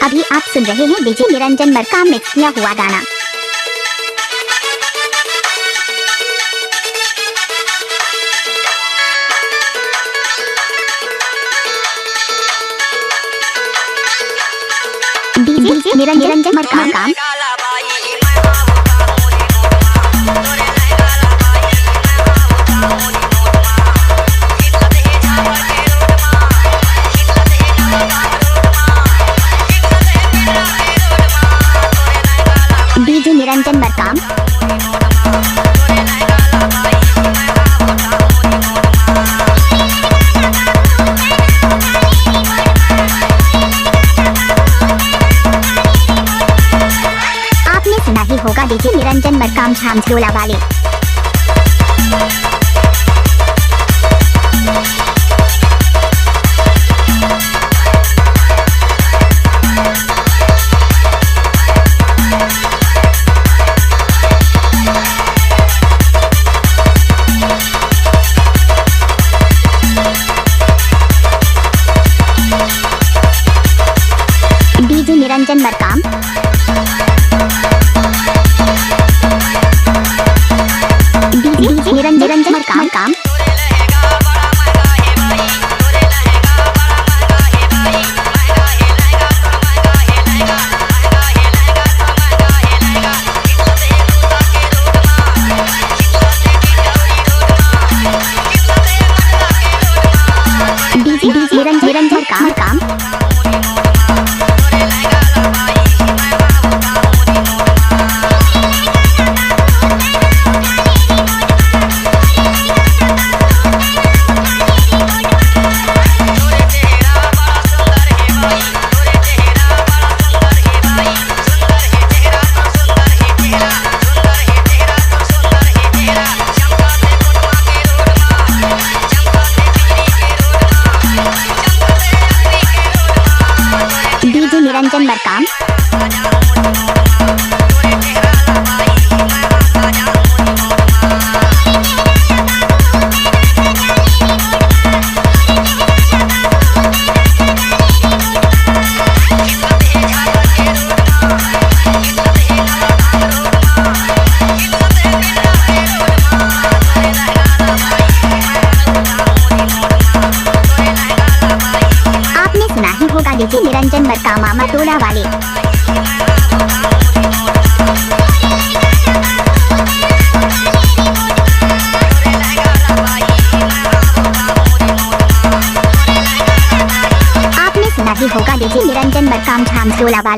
अभी आप सुन रहे हैं डीजे निरंजन मरकाम मिक्स किया हुआ गाना। डीजे निरंजन मरकाम। डीजे निरंजन मरकाम। आपने सुना ही होगा डीजे निरंजन मरकाम झामझोला वाले। DJ Niranjan Markam. DJ Niranjan Markam. DJ Niranjan Markam. DJ Niranjan Markam. आपने सुना ही होगा डीजे निरंजन मरकाम मामा टोला वाले। आपने सुना ही होगा डीजे निरंजन मरकाम झामझोला वाले।